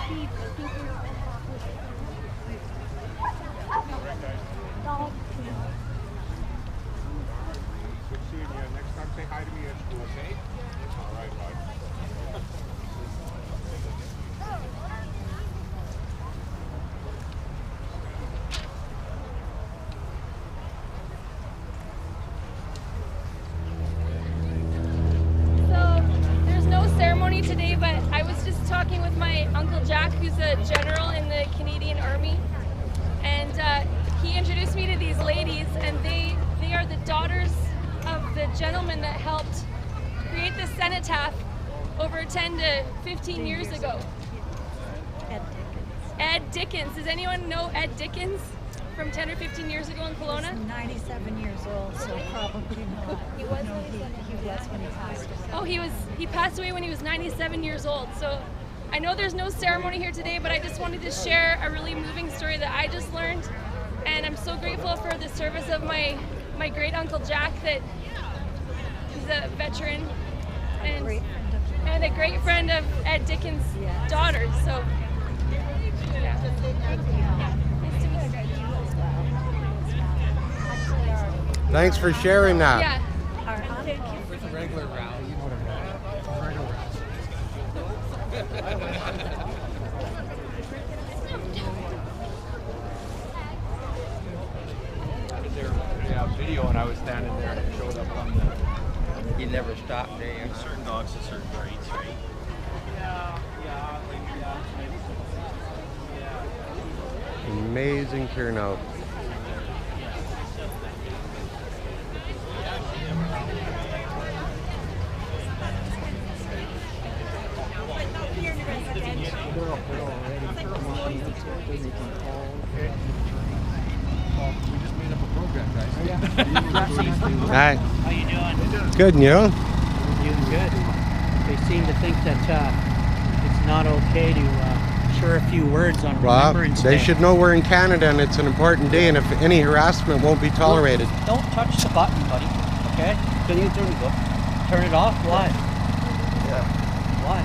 Next time, say hi to me at school, okay? All right, bud. Today, but I was just talking with my Uncle Jack, who's a general in the Canadian Army, and he introduced me to these ladies, and they are the daughters of the gentleman that helped create the cenotaph over 10 to 15 years ago. Ed Dickens. Does anyone know Ed Dickens from 10 or 15 years ago in Kelowna? He's 97 years old, so probably not. He was no, he was when he passed away. Oh, he passed away when he was 97 years old. So I know there's no ceremony here today, but I just wanted to share a really moving story that I just learned. And I'm so grateful for the service of my great Uncle Jack, that he's a veteran and a great friend of Ed Dickens' daughter. So yeah. Thanks for sharing that. Yeah. With a regular route, you know what a regular route. Video, and I was standing there and it showed up on the. He never stopped there. Certain dogs have certain traits, right? Amazing turnout. Hi. How you doing? Good, and you? Doing good. They seem to think that it's not okay to share a few words on Well, Remembrance they Day. should know we're in Canada and it's an important day, and if any harassment won't be tolerated. Don't touch the button, buddy. Okay? Can you turn it off? Turn it off? Why? Yeah. Why?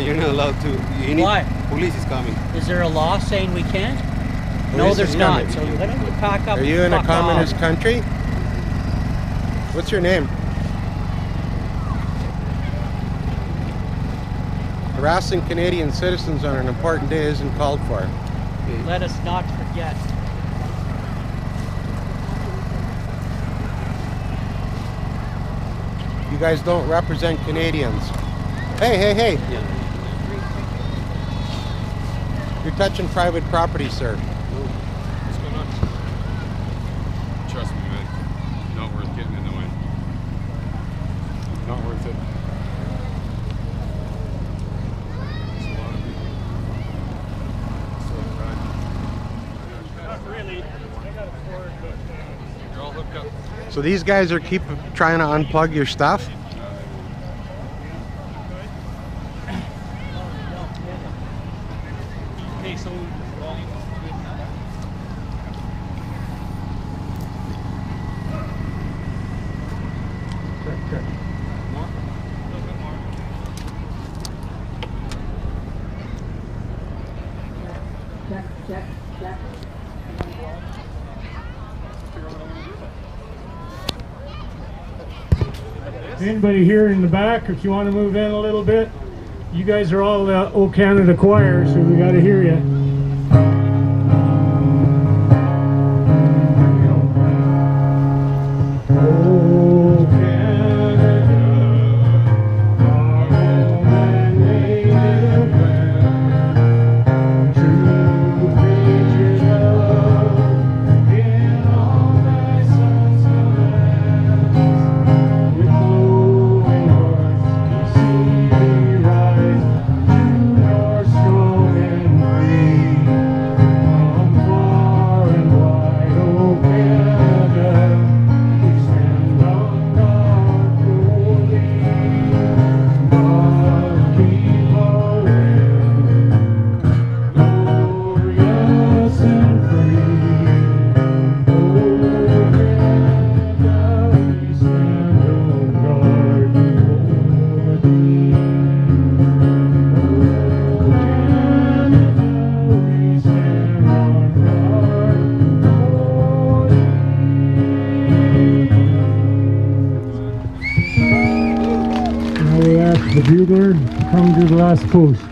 You're not allowed to. You need, Why? Police is coming. Is there a law saying we can't? No, Police there's is not. coming. So why don't you pack up? Are you in a fuck communist off? country? What's your name? Harassing Canadian citizens on an important day isn't called for. Let us not forget. You guys don't represent Canadians. Hey, hey, hey. Yeah. You're touching private property, sir. What's going on? Trust me, man. Not worth getting in the way. Not worth it. It's a lot of people. Not really. I got a cord, but you're all hooked up. So these guys are trying to unplug your stuff? Okay, so Anybody here in the back, if you want to move in a little bit? You guys are all the O Canada choir, so we got to hear you. O Canada, our home and native land, true patriot in all thy sons commands, with glowing hearts we see thee rise, to your strong and free. honored to come to the last post.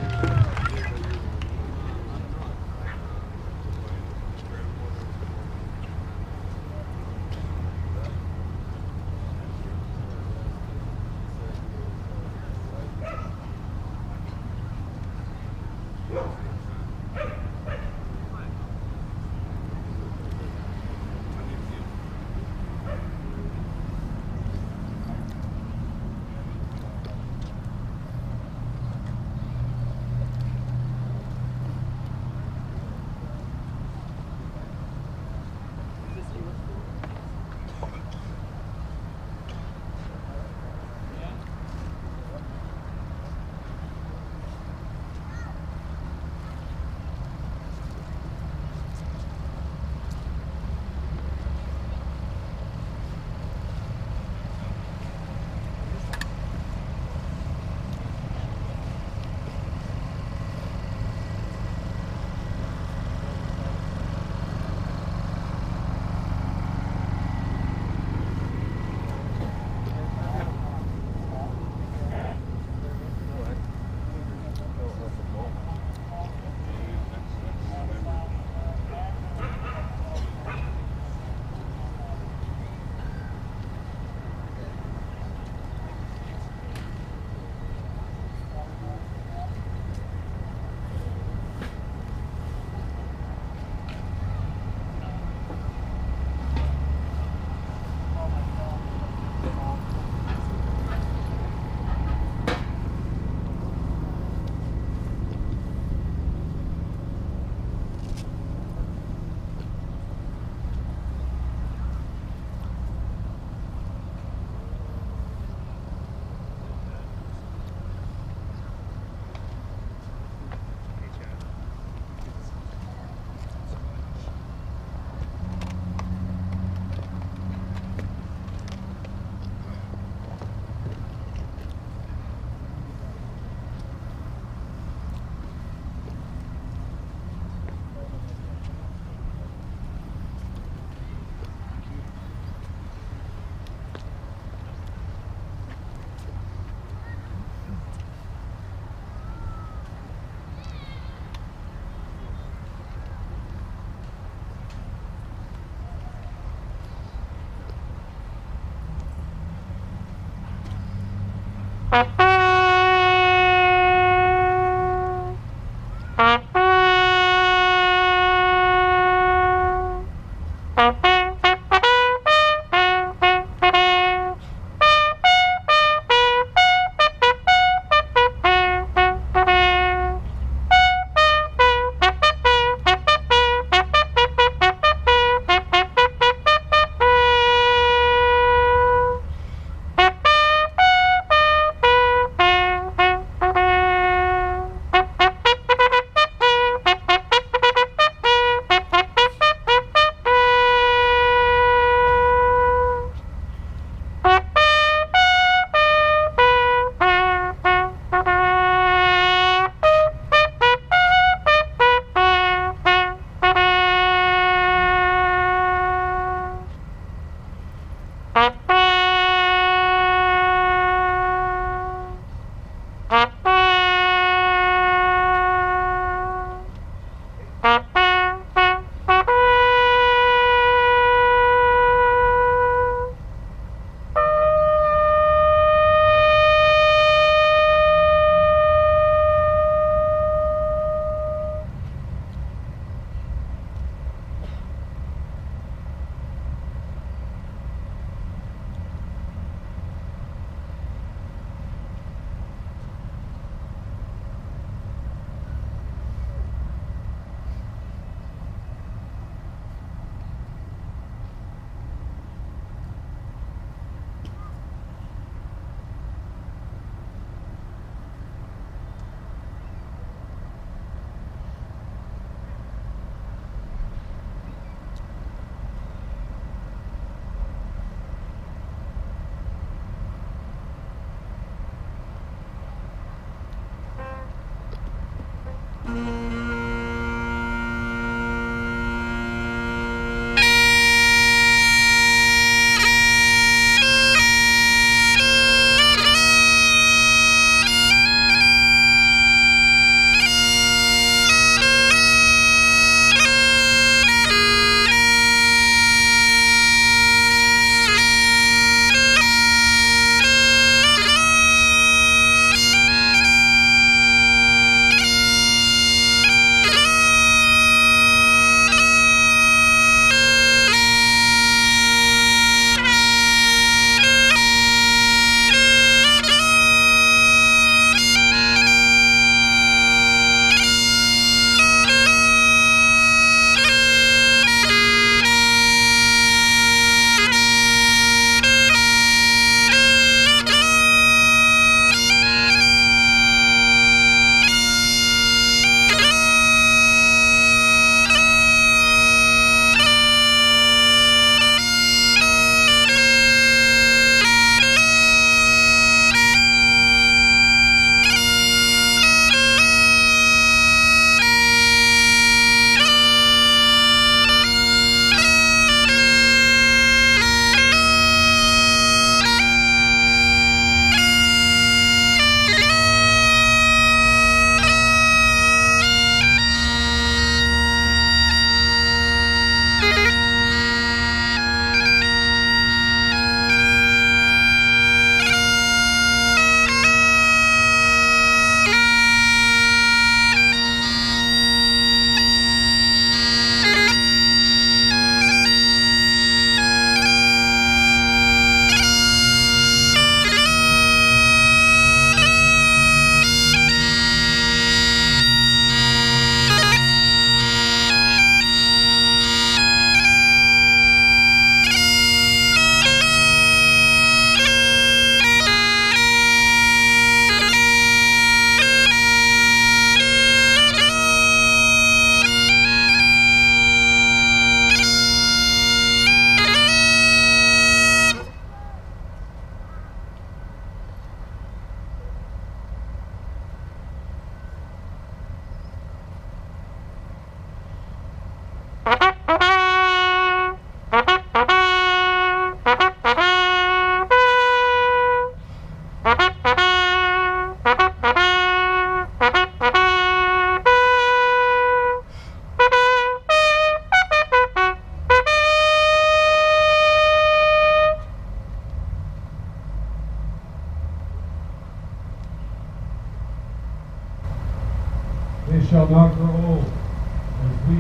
not grow old, as we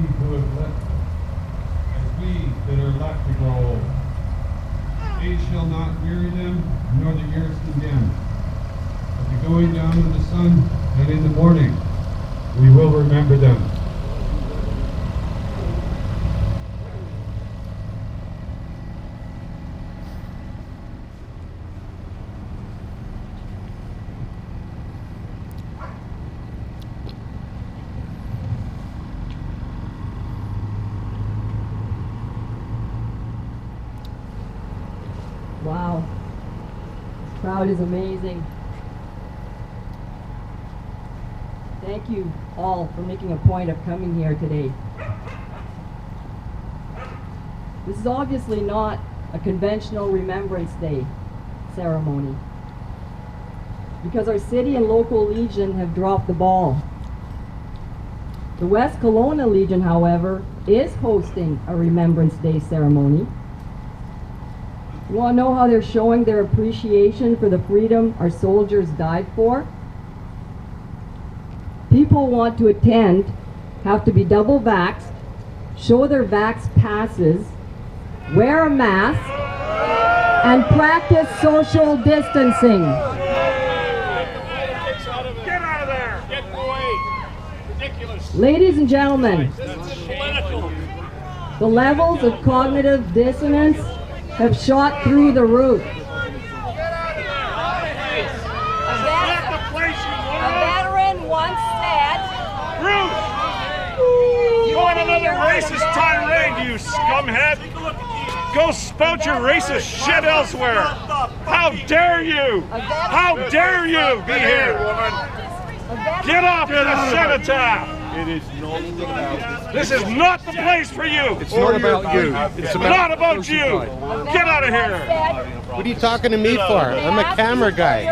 that are left to grow old. Age shall not weary them, nor the years condemn. At the going down of the sun and in the morning, we will remember them. Wow, this crowd is amazing. Thank you all for making a point of coming here today. This is obviously not a conventional Remembrance Day ceremony, because our city and local Legion have dropped the ball. The West Kelowna Legion, however, is hosting a Remembrance Day ceremony. You want to know how they're showing their appreciation for the freedom our soldiers died for? People want to attend have to be double vaxxed, show their vax passes, wear a mask, and practice social distancing. Get out of there! Get away! Ridiculous! Ladies and gentlemen, the levels of cognitive dissonance have shot through the roof. Get out of here! Not the place you A want! veteran once said, Bruce! You want another racist tirade, you scumhead? Go spout your racist shit elsewhere! How dare you! How dare you be here! Get off the cenotaph! It is not about. This is not the place for you! It's not about you. It's Not about you! Get out of here! What are you talking to me for? I'm a camera guy.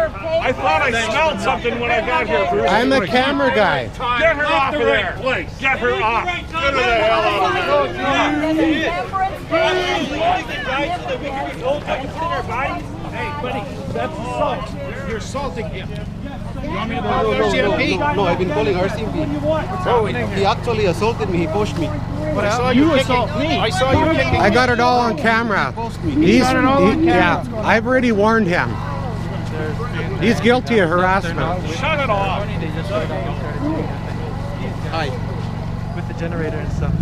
I thought I smelled something when I got here, Bruce. I'm a camera guy. Get her off of there! Get her off! Get her the hell out of here! Hey, buddy, that's assault. You're assaulting him. You want me to call RCMP? No, I've been calling RCMP. Oh, he actually assaulted me. He pushed me. I saw you assault me. I saw you kicking. I got it all on camera. Yeah, I've already warned him. He's guilty of harassment. Shut it off! Hi. With the generator and stuff.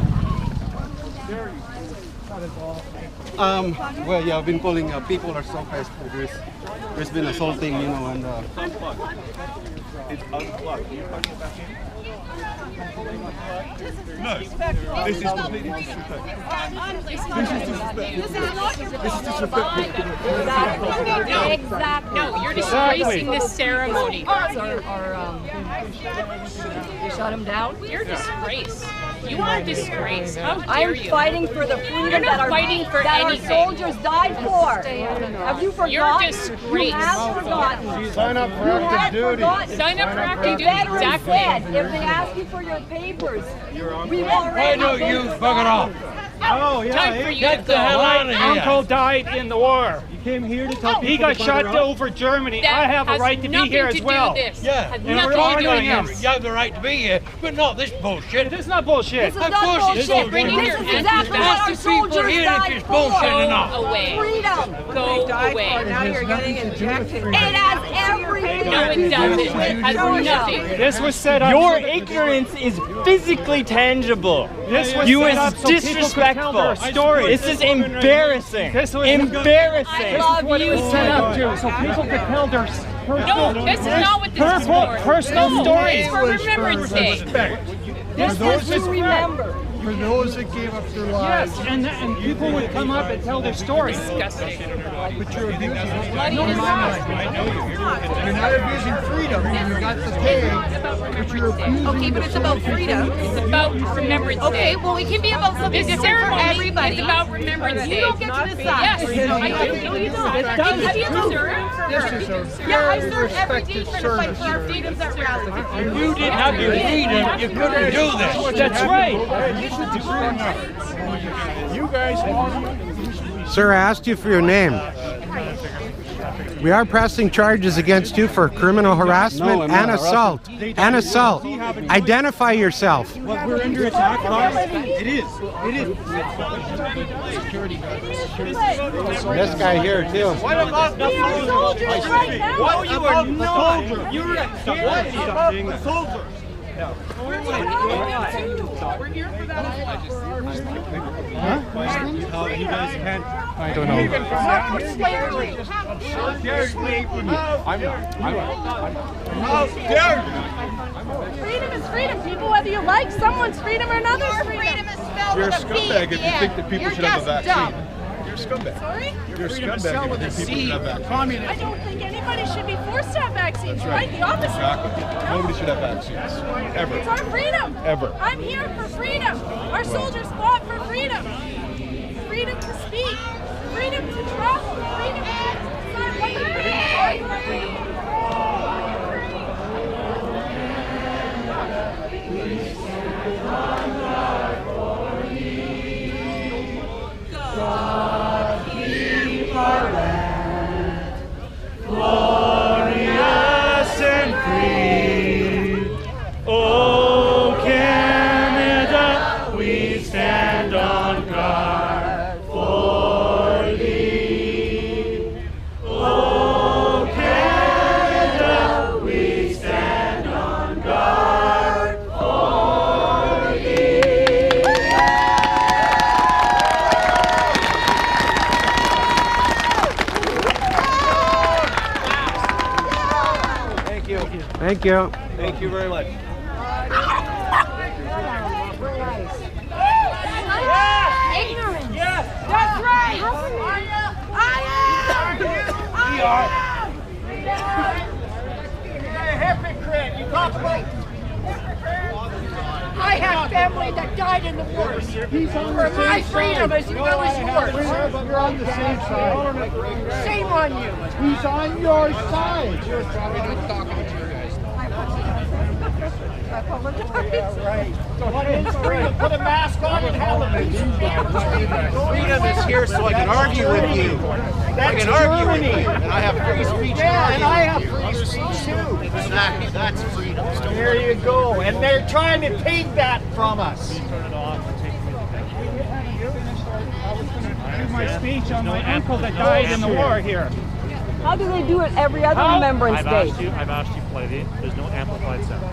Well, yeah, I've been calling. People are so pissed. There's been assaulting, you know, and. It's unplugged. Can you plug it back in? No, this is completely disrespectful. This is disrespectful. This is disrespectful. Exactly. No, you're disgracing this ceremony. They shut him down? You're a disgrace. You are a disgrace. How dare I'm you? fighting for the freedom You're not that fighting for our anything. soldiers died for. Have you forgotten? You're a disgrace. You have forgotten. Sign up for active duty. Sign up for active duty. Veteran Exactly. said, if they ask you for your papers, we've already... Why don't you bug it off? Oh, Time for you to Get the hell go. out of here. Uncle died in the war. You came here to tell He got shot over Germany. That I have a has right to be nothing here to as do well. with this. Yeah, Has and nothing we're to do honoring with him. this. You have the right to be here, but not this bullshit. This is not bullshit. This is not bullshit. Bringing This your is exactly what our Ask the people soldiers here if died it's for. bullshit or Go not. away. Freedom. Go away. Now you're getting injected. It has everything No, to do it doesn't. with It has nothing. This was set up. Your ignorance is physically tangible. This was You set is up so people could tell disrespectful. their stories. This is embarrassing. This was Embarrassing. what it was set up to, so people could tell their No, this is not what this is for. personal No, stories. it's for Remembrance Day. This is to remember. For those that gave up their lives. Yes, and people would come up and tell their stories. Disgusting. But you're abusing freedom. Bloody No, disgusting. you're not abusing freedom. You got the pay, but you're abusing. Okay, but it's about freedom. It's about Remembrance Day. Okay, well, it can be about something This different for ceremony everybody. is about Remembrance Day. You don't get to decide. Yes, I do. No, you don't. Have you served? Yeah, I serve every day trying to fight for our freedoms at rally. If you didn't have your freedom, you couldn't do this. That's right. You guys. Sir, I asked you for your name. We are pressing charges against you for criminal harassment I'm and not assault. And assault. Identify yourself. Well, we're under attack, guys. It is. This guy here too. What about the soldiers right now? What you are not. You're a kid. The soldiers. We're here for that. You guys can't. I don't know. Not for slavery. I'm not. How dare you? Freedom is freedom, people, whether you like someone's freedom or another's freedom. Freedom is spelled You're a with a V scumbag at the if you end. think that people should have a vaccine. Dumb. You're a scumbag. Sorry? You're a scumbag if you think people should have vaccines. I don't think anybody should be forced to have vaccines, right? The opposite. Exactly. Nobody should have vaccines. Ever. It's our freedom. Ever. I'm here for freedom. Our soldiers fought for freedom. Freedom to speak. Freedom to travel. Freedom to God keep our land glorious and free. Oh, Canada, we stand on guard for thee. Oh, Canada, we stand on guard for thee. Thank you. Thank you very much. ignorance. Yes, that's right. You're a hypocrite. You talk about. I have family that died in the wars. For my freedom as well as yours. You're on the same side. Shame on you. He's on your side. What is freedom? Put a mask on and helmet. Freedom is here so I can argue with you. I can argue with you. And I have free speech. Yeah, and I have free speech too. Exactly. That's freedom. There you go. And they're trying to take that from us. I was going to do my speech on my uncle that died in the war here. How do they do it every other Remembrance Day? I've asked you politely. There's no amplified sound.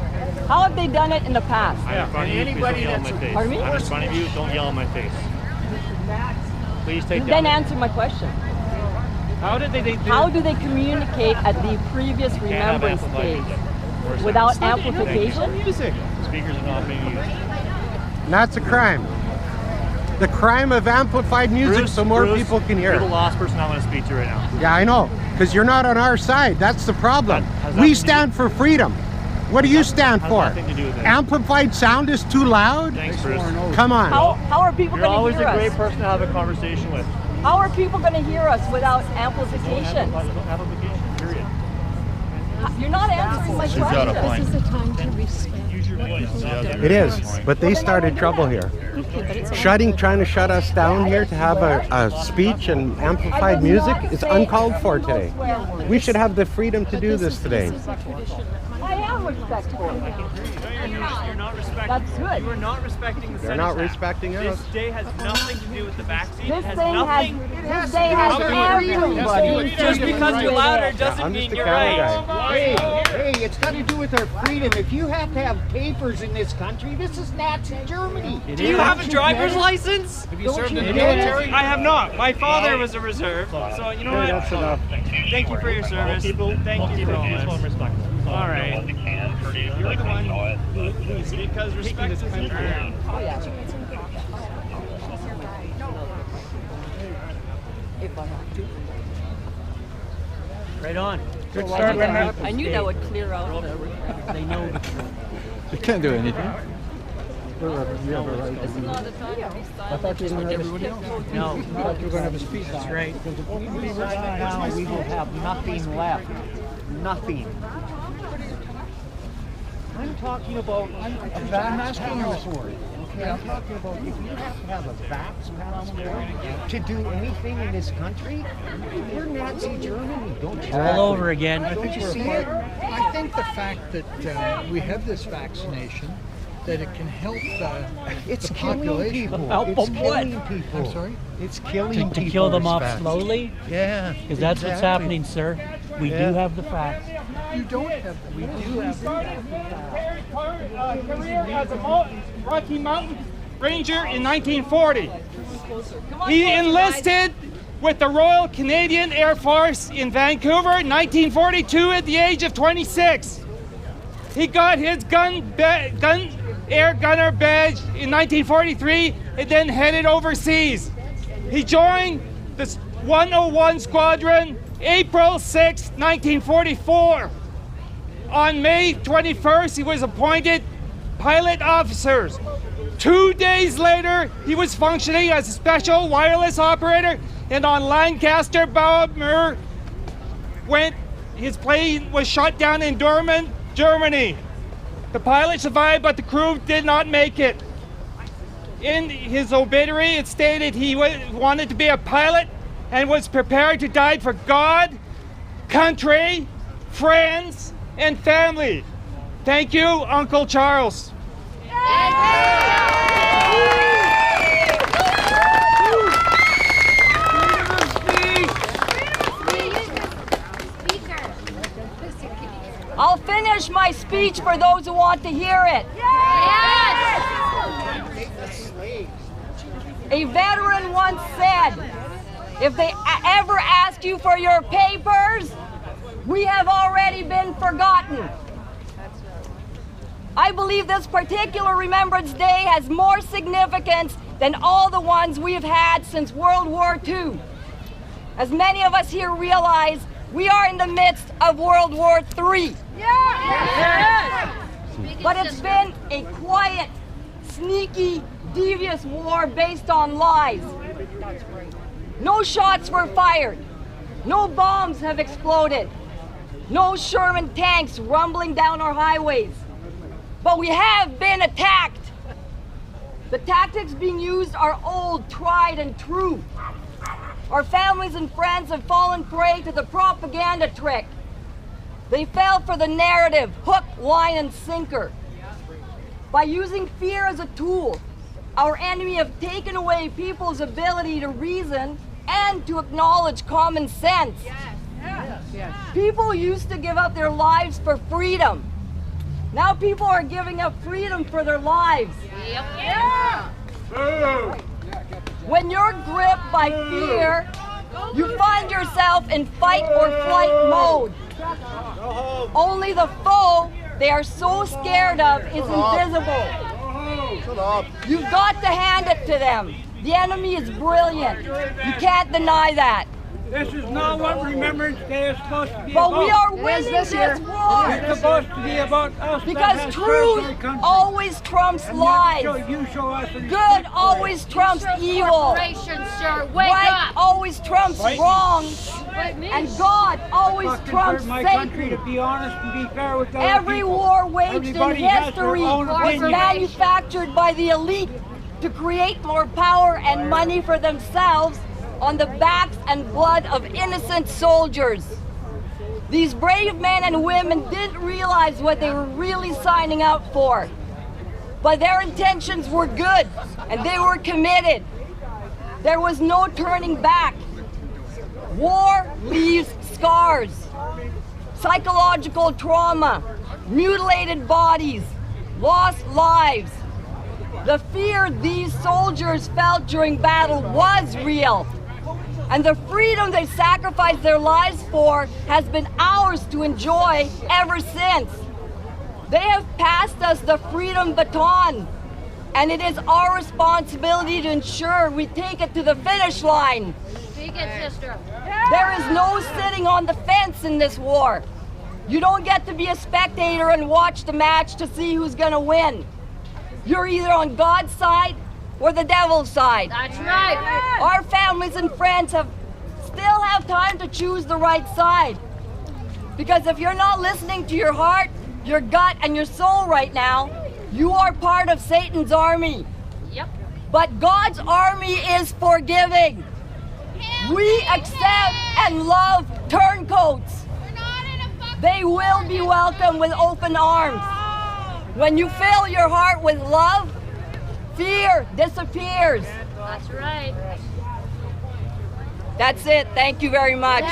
How have they done it in the past? I'm in front of you, please don't yell in my face. Pardon me? I'm in front of you, don't yell in my face. Please take Then down. answer my question. How did they do How do they communicate at the previous Can't have Remembrance amplified Day music. For a second. without Thank you. amplification? Music. Speakers are not being used. That's a crime. The crime of amplified music Bruce, so more Bruce, people can hear. You're the last person I want to speak to right now. Yeah, I know. Because you're not on our side. That's the problem. That has We nothing to stand for freedom. What do you stand has for? nothing to do with it. Amplified sound is too loud? Thanks, Bruce. Come on. How are people You're going to always hear a great us? person to have a conversation with. How are people going to hear us without amplification? Amplification, period. You're not answering my She's got a question. point. This is the time to respect. Use your voice. It is, but they started trouble here. Trying to shut us down here to have a speech and amplified music is uncalled for today. We should have the freedom to do this today. I am respectful. You're not respecting. That's good. You are not respecting the They're not Senate. respecting This us. day has nothing to do with the vaccine. This It has thing nothing. has everybody. Just because you're louder doesn't I'm mean just a you're camera right. guy. Hey, it's got to do with our freedom. If you have to have papers in this country, this is Nazi Germany. Do you have a driver's license? Have you served in the military? I have not. My father was a reserve. So you know what? That's enough. Thank you for your service. Thank you for all this. All right. You're the one who's because respect is important. Oh, yeah. Right on. Good start, Renner. I knew that would clear out. They know. You can't do anything. This is not the time to be silent. I thought you were going to have a speech. No. I thought you were going to have a speech. That's right. Because if we leave it now, we will have nothing left. Nothing. I'm talking about. I'm asking you for it. I'm talking about if you have to have a vax passport to do anything in this country, we're Nazi Germany, don't you? All over again. Don't you see it? I think the fact that we have this vaccination, that it can help it's the killing population. people. Help It's them killing what? people. I'm sorry? It's killing people. To kill them this off vax. slowly? Yeah. Because that's what's exactly. happening, sir. We Yeah. do have the facts. You don't have. We do have. Career as a Rocky Mountain Ranger in 1940. He enlisted with the Royal Canadian Air Force in Vancouver in 1942 at the age of 26. He got his air gunner badge in 1943 and then headed overseas. He joined the 101 Squadron April 6, 1944. On May 21st, he was appointed pilot officer. 2 days later, he was functioning as a special wireless operator, and on Lancaster Bomber when his plane was shot down in Dortmund, Germany. The pilot survived, but the crew did not make it. In his obituary, it stated he wanted to be a pilot and was prepared to die for God, country, friends, and family. Thank you, Uncle Charles. I'll finish my speech for those who want to hear it. Yes! A veteran once said, if they ever ask you for your papers, we have already been forgotten. I believe this particular Remembrance Day has more significance than all the ones we've had since World War II. As many of us here realize, we are in the midst of World War III. But it's been a quiet, sneaky, devious war based on lies. No shots were fired. No bombs have exploded. No Sherman tanks rumbling down our highways. But we have been attacked. The tactics being used are old, tried, and true. Our families and friends have fallen prey to the propaganda trick. They fell for the narrative, hook, line, and sinker. By using fear as a tool, our enemy have taken away people's ability to reason and to acknowledge common sense. People used to give up their lives for freedom. Now people are giving up freedom for their lives. When you're gripped by fear, you find yourself in fight or flight mode. Only the foe they are so scared of is invisible. You've got to hand it to them. The enemy is brilliant. You can't deny that. This is not what Remembrance Day is supposed to be but about. We are winning this war. It's supposed to be about us. Because truth always trumps lies. Good always trumps evil. Right always trumps wrong. And God always trumps Satan. To be honest and be fair with every war waged in history was manufactured by the elite to create more power and money for themselves on the backs and blood of innocent soldiers. These brave men and women didn't realize what they were really signing up for. But their intentions were good, and they were committed. There was no turning back. War leaves scars, psychological trauma, mutilated bodies, lost lives. The fear these soldiers felt during battle was real. And the freedom they sacrificed their lives for has been ours to enjoy ever since. They have passed us the freedom baton, and it is our responsibility to ensure we take it to the finish line. Speak it, sister. There is no sitting on the fence in this war. You don't get to be a spectator and watch the match to see who's gonna win. You're either on God's side or the devil's side. That's right. Our families and friends still have time to choose the right side. Because if you're not listening to your heart, your gut, and your soul right now, you are part of Satan's army. But God's army is forgiving. We accept and love turncoats. They will be welcomed with open arms. When you fill your heart with love, fear disappears. That's right. That's it. Thank you very much.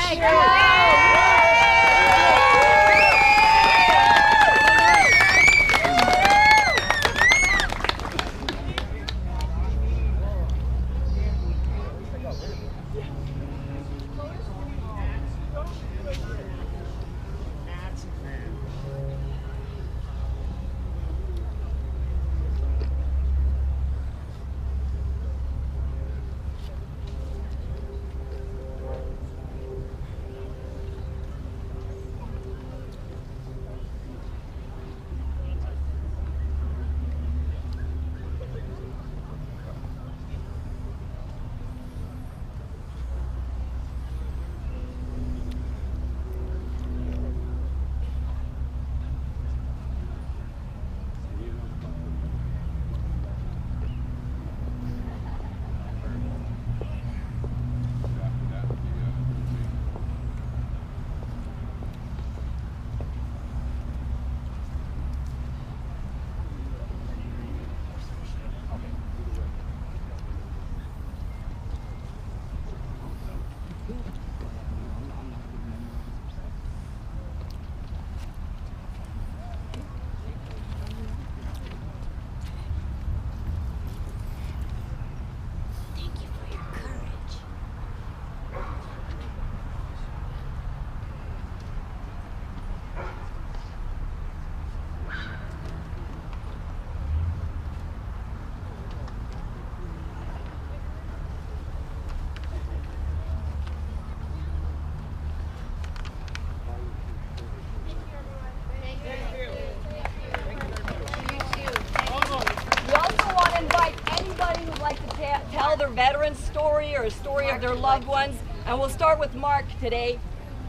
Tell their veteran's story or a story of their loved ones, and we'll start with Mark today.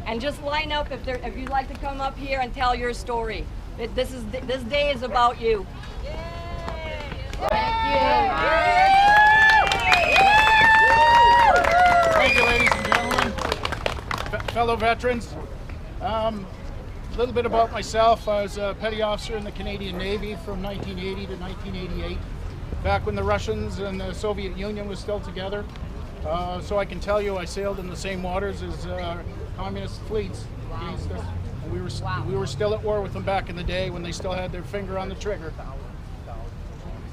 And just line up if you'd like to come up here and tell your story. This day is about you. Thank you, ladies and gentlemen, fellow veterans. A little bit about myself. I was a petty officer in the Canadian Navy from 1980 to 1988. Back when the Russians and the Soviet Union was still together. So I can tell you I sailed in the same waters as communist fleets against us. And we were still at war with them back in the day when they still had their finger on the trigger.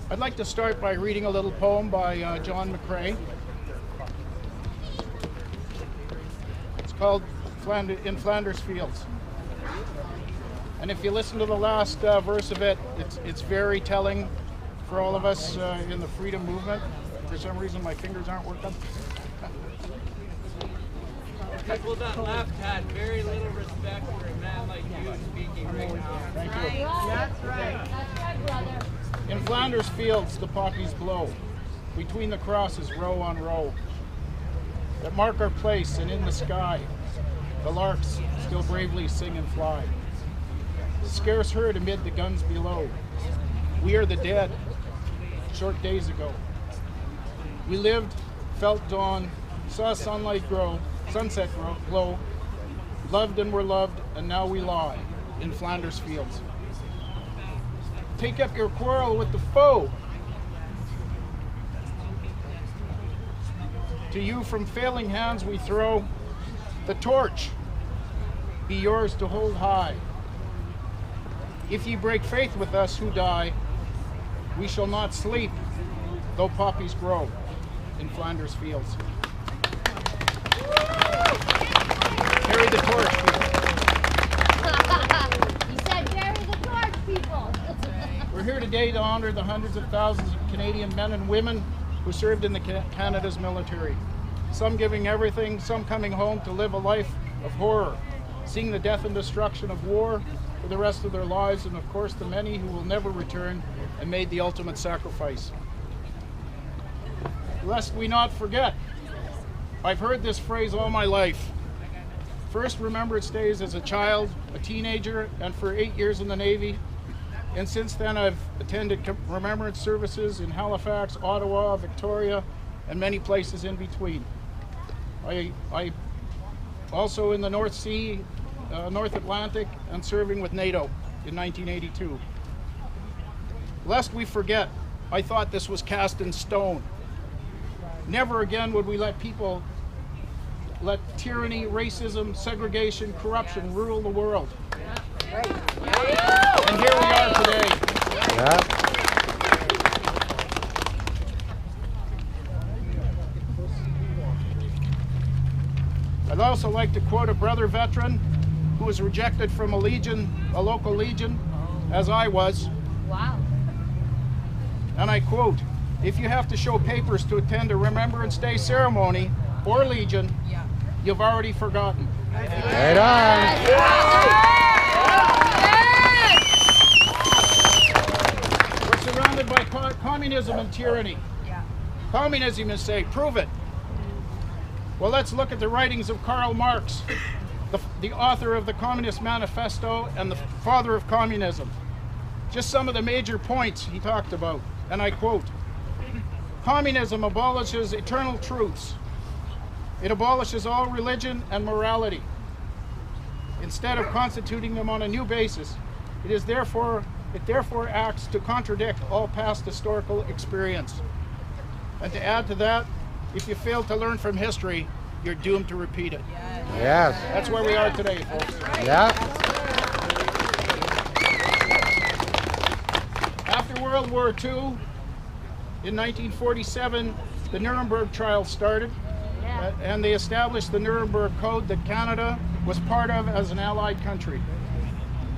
I'd like to start by reading a little poem by John McCrae. It's called In Flanders Fields. And if you listen to the last verse of it, it's very telling for all of us in the freedom movement. For some reason, my fingers aren't working. People that left had very little respect for a man like you speaking right now. Thank you. That's right. That's right, brother. In Flanders fields, the poppies blow. Between the crosses, row on row, that mark our place, and in the sky, the larks still bravely sing and fly. Scarce heard amid the guns below. We are the dead, short days ago. We lived, felt dawn, saw sunlight grow, sunset glow, loved and were loved, and now we lie in Flanders fields. Take up your quarrel with the foe. To you from failing hands we throw the torch, be yours to hold high. If ye break faith with us who die, we shall not sleep, though poppies grow in Flanders fields. Carry the torch, people. He said, carry the torch, people. We're here today to honor the hundreds of thousands of Canadian men and women who served in Canada's military. Some giving everything, some coming home to live a life of horror, seeing the death and destruction of war for the rest of their lives, and of course the many who will never return and made the ultimate sacrifice. Lest we not forget, I've heard this phrase all my life. First Remembrance Days as a child, a teenager, and for 8 years in the Navy. And since then, I've attended remembrance services in Halifax, Ottawa, Victoria, and many places in between. I also in the North Sea, North Atlantic, and serving with NATO in 1982. Lest we forget, I thought this was cast in stone. Never again would we let tyranny, racism, segregation, corruption rule the world. And here we are today. I'd also like to quote a brother veteran who was rejected from a local legion, as I was. Wow. And I quote, "If you have to show papers to attend a Remembrance Day ceremony or legion, you've already forgotten." Right on. We're surrounded by communism and tyranny. Communism is say, prove it. Well, let's look at the writings of Karl Marx, the author of the Communist Manifesto and the father of communism. Just some of the major points he talked about, and I quote, "Communism abolishes eternal truths. It abolishes all religion and morality. Instead of constituting them on a new basis, it therefore acts to contradict all past historical experience. And to add to that, if you fail to learn from history, you're doomed to repeat it." Yes. That's where we are today, folks. Yeah. After World War II, in 1947, the Nuremberg trials started, and they established the Nuremberg Code that Canada was part of as an allied country.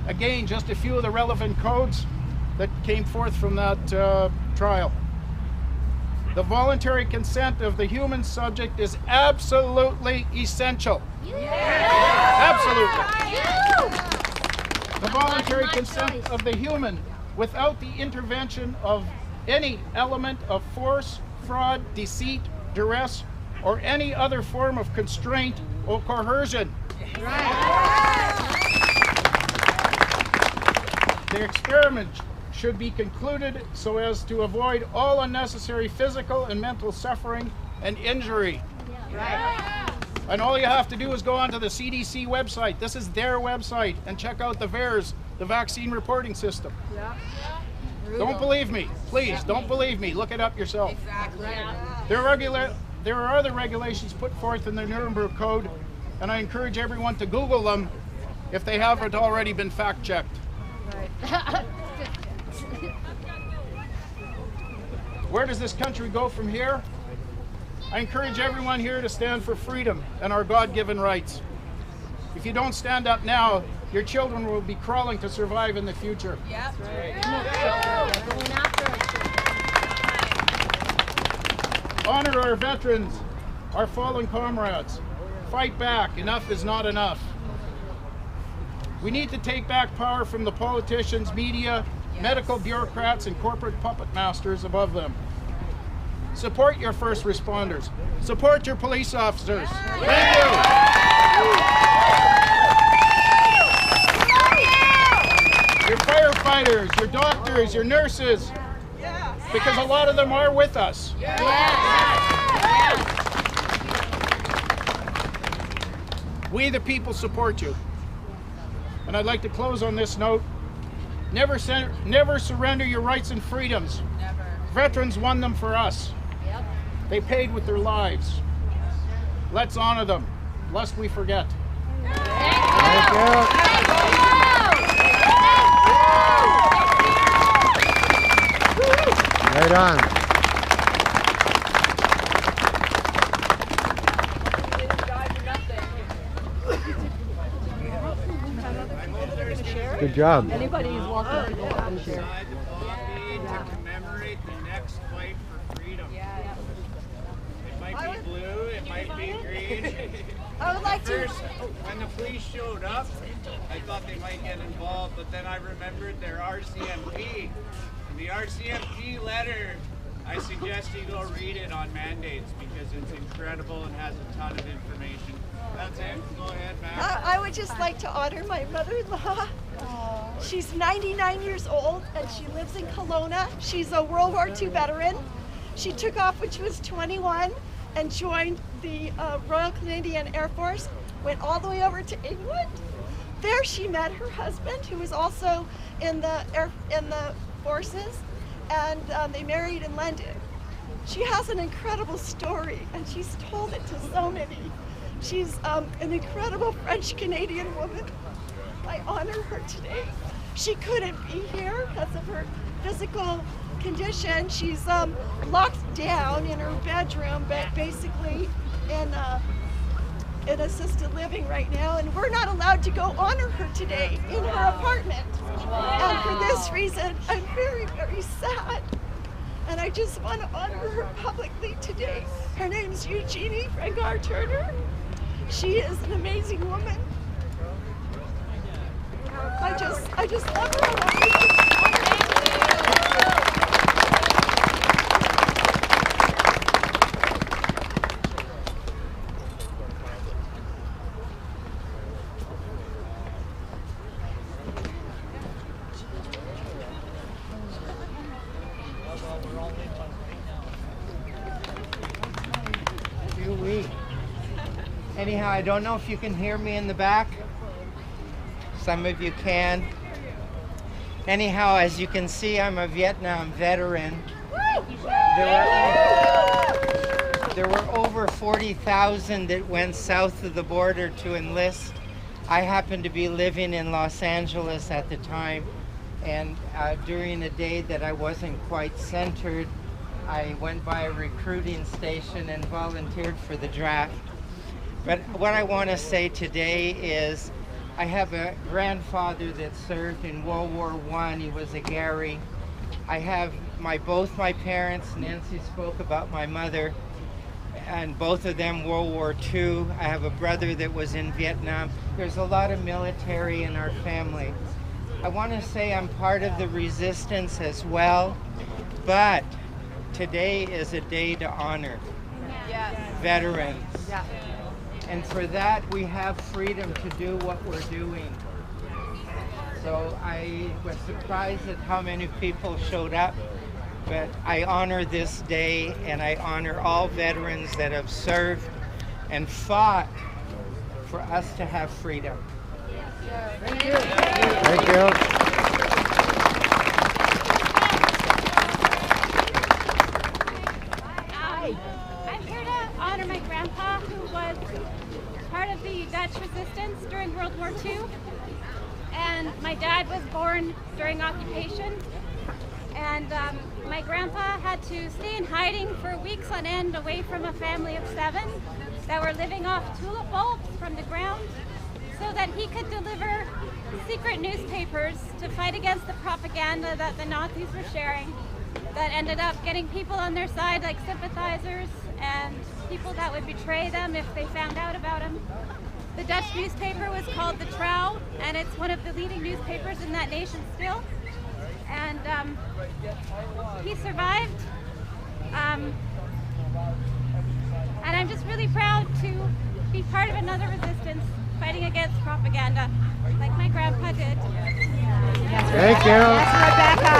Again, just a few of the relevant codes that came forth from that trial. The voluntary consent of the human subject is absolutely essential. Absolutely. The voluntary consent of the human without the intervention of any element of force, fraud, deceit, duress, or any other form of constraint or coercion. The experiment should be concluded so as to avoid all unnecessary physical and mental suffering and injury. And all you have to do is go onto the CDC website. This is their website, and check out the VAERS, the Vaccine Reporting System. Don't believe me. Please, don't believe me. Look it up yourself. There are other regulations put forth in the Nuremberg Code, and I encourage everyone to Google them if they haven't already been fact-checked. Where does this country go from here? I encourage everyone here to stand for freedom and our God-given rights. If you don't stand up now, your children will be crawling to survive in the future. Honor our veterans, our fallen comrades. Fight back. Enough is not enough. We need to take back power from the politicians, media, medical bureaucrats, and corporate puppet masters above them. Support your first responders. Support your police officers. Thank you. Your firefighters, your doctors, your nurses, because a lot of them are with us. We the people support you. And I'd like to close on this note. Never surrender your rights and freedoms. Veterans won them for us. They paid with their lives. Let's honor them, lest we forget. Thank you. Right on. Good job. Anybody is welcome to go up and share. To commemorate the next fight for freedom. It might be blue, it might be green. I would like to. First, when the police showed up, I thought they might get involved, but then I remembered their RCMP. And the RCMP letter, I suggest you go read it on mandates because it's incredible and has a ton of information. That's it. Go ahead, Matt. I would just like to honor my mother-in-law. She's 99 years old and she lives in Kelowna. She's a World War II veteran. She took off when she was 21 and joined the Royal Canadian Air Force, went all the way over to England. There she met her husband, who was also in the forces, and they married in London. She has an incredible story, and she's told it to so many. She's an incredible French-Canadian woman. I honor her today. She couldn't be here because of her physical condition. She's locked down in her bedroom, but basically in assisted living right now, and we're not allowed to go honor her today in her apartment. And for this reason, I'm very, very sad. And I just want to honor her publicly today. Her name's Eugenie Frangar Turner. She is an amazing woman. I just love her. Anyhow, I don't know if you can hear me in the back. Some of you can. Anyhow, as you can see, I'm a Vietnam veteran. There were over 40,000 that went south of the border to enlist. I happened to be living in Los Angeles at the time, and during a day that I wasn't quite centered, I went by a recruiting station and volunteered for the draft. But what I want to say today is I have a grandfather that served in World War I. He was a Gary. I have both my parents. Nancy spoke about my mother, and both of them World War II. I have a brother that was in Vietnam. There's a lot of military in our family. I want to say I'm part of the resistance as well, but today is a day to honor veterans. And for that, we have freedom to do what we're doing. So I was surprised at how many people showed up, but I honor this day, and I honor all veterans that have served and fought for us to have freedom. Thank you. Thank you. I'm here to honor my grandpa, who was part of the Dutch resistance during World War II. And my dad was born during occupation. And my grandpa had to stay in hiding for weeks on end away from a family of 7 that were living off tulip bulbs from the ground, so that he could deliver secret newspapers to fight against the propaganda that the Nazis were sharing, that ended up getting people on their side, like sympathizers and people that would betray them if they found out about him. The Dutch newspaper was called the Trouw, and it's one of the leading newspapers in that nation still. And he survived. And I'm just really proud to be part of another resistance fighting against propaganda, like my grandpa did. Thank you. Yes, Rebecca.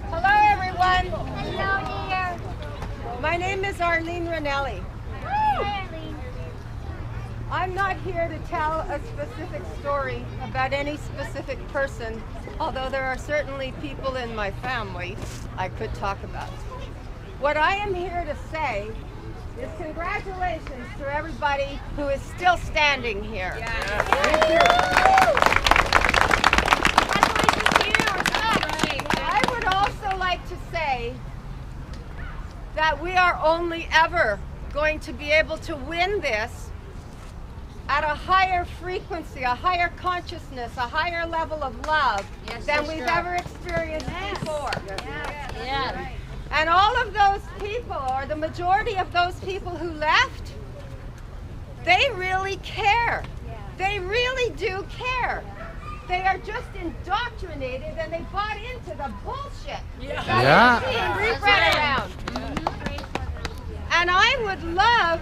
Hello, everyone. Hello, dear. My name is Arlene Ranelli. Hi, Arlene. I'm not here to tell a specific story about any specific person, although there are certainly people in my family I could talk about. What I am here to say is congratulations to everybody who is still standing here. Thank you. I would also like to say that we are only ever going to be able to win this at a higher frequency, a higher consciousness, a higher level of love than we've ever experienced before. Yeah. And all of those people, or the majority of those people who left, they really care. They really do care. They are just indoctrinated, and they bought into the bullshit that is being spread around. And I would love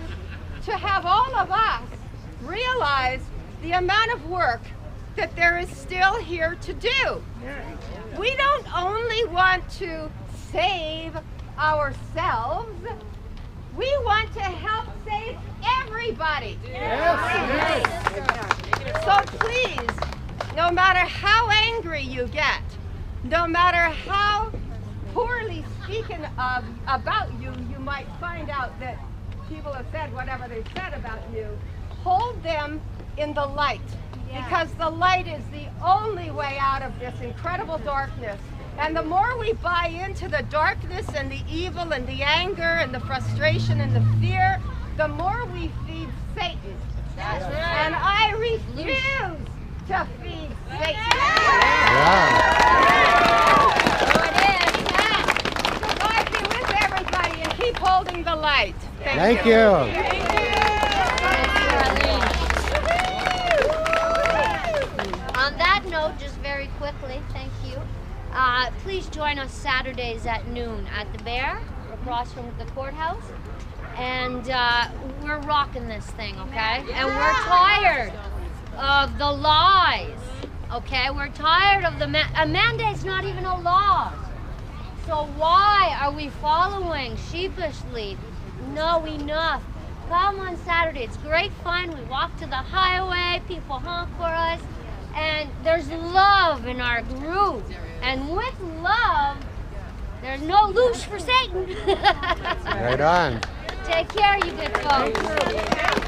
to have all of us realize the amount of work that there is still here to do. We don't only want to save ourselves, we want to help save everybody. So please, no matter how angry you get, no matter how poorly speaking about you, you might find out that people have said whatever they've said about you, hold them in the light. Because the light is the only way out of this incredible darkness. And the more we buy into the darkness and the evil and the anger and the frustration and the fear, the more we feed Satan. That's right. And I refuse to feed Satan. So God be with everybody and keep holding the light. Thank you. On that note, just very quickly, thank you. Please join us Saturdays at noon at the Bear, across from the courthouse. And we're rocking this thing, okay? And we're tired of the lies, okay? We're tired of a mandate's not even a law. So why are we following sheepishly? No, enough. Come on Saturday, it's great fun. We walk to the highway, people honk for us. And there's love in our group. And with love, there's no loose for Satan. Right on. Take care, you good folks.